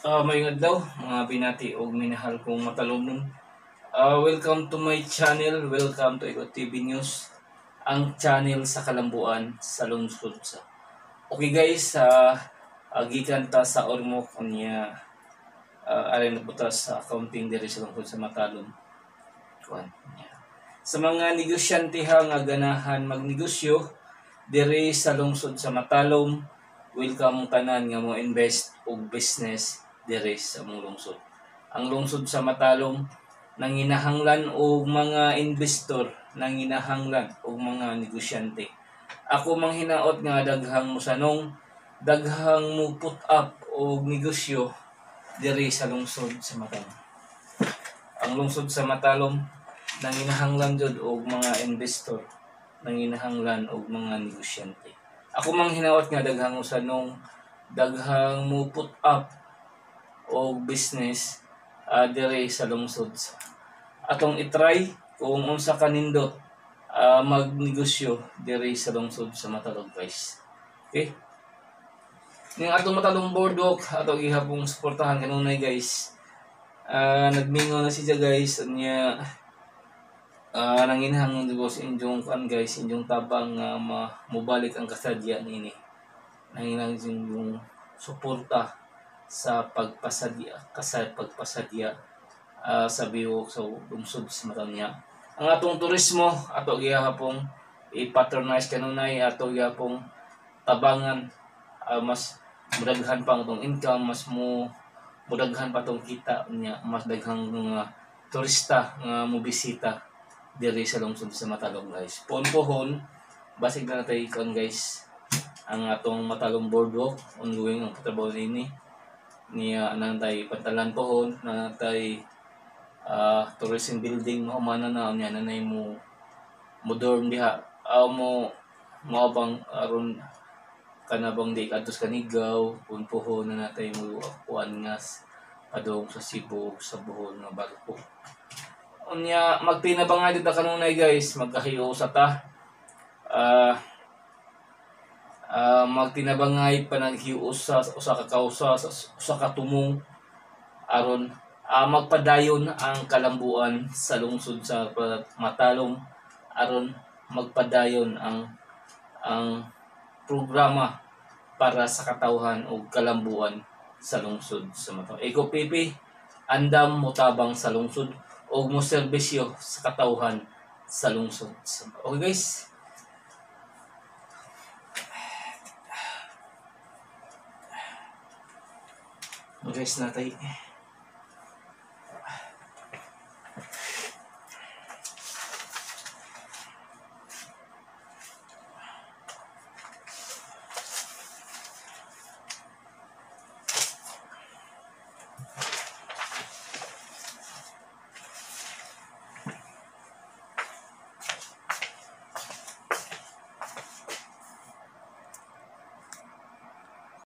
Mayong adlaw mga binati og minahal kong matalumnon. Welcome to my channel. Welcome to Ego TV News, ang channel sa kalambuan sa lungsod sa. Okay guys, gikan ta sa Ormoc niya aray na butas sa accounting diri sa lungsod sa Matalom. Kuan. Sa mga negosyante nga ganahan magnegosyo diri sa lungsod sa Matalom, welcome tanan nga mo invest og business diri sa among lungsod. Ang lungsod sa Matalom nanginahanglan og mga investor, nanginahanglan og mga negosyante. Ako manghinaot nga daghang musanong, daghang mo put up og negosyo diri sa lungsod sa Matalom. Ang lungsod sa Matalom nanginahanglan jud og mga investor, nanginahanglan og mga negosyante. Ako manghinaot nga daghang musanong, daghang mo put up o business diri sa lungsod. Atong itry kung unsa kanindot magnegosyo diri sa lungsod sa Matalom guys. Okay? Ning atong Matalom Boardwalk ato gihapong suportahan kanunay guys. Nagmingo na siya guys nya nanginahanglan ko sa inyong kan guys, inyong tabang mubalik ang kasadya nini. Nanginahanglan inyong suporta sa pagpasadya sa biwok sa lungsod sa Matalom. Ang atong turismo ato gihapong i-patronize kanunay, ato gihapong tabangan mas mudaghan pa atong income, mas mudaghan pa atong kita niya, mas daghang mga turista nga mobisita diri sa lungsod sa Matalom guys. Pohon basig na natay kon guys ang atong Matalom Boardwalk ongoing ang patrabaho nini niya nantay pantalan pohon, nantay tourism building humana na niya nanay mo dorm diha mo bang aron kanabang di kadtos kanigaw pohon na natay mo kuan nga padong sa Cebu sa buhon nga barko. Unya magtinabangay dito kanunay guys, magkahiyo sa ta. Magtinabangay panaghius sa usa ka kausa usa ka tumong aron magpadayon ang kalambuan sa lungsod sa Matalom, aron magpadayon ang programa para sa katawhan o kalambuan sa lungsod sa Matalom. Ego Pipi andam motabang sa lungsod o mo serbisyo sa katawhan sa lungsod. Okay guys. Guys natay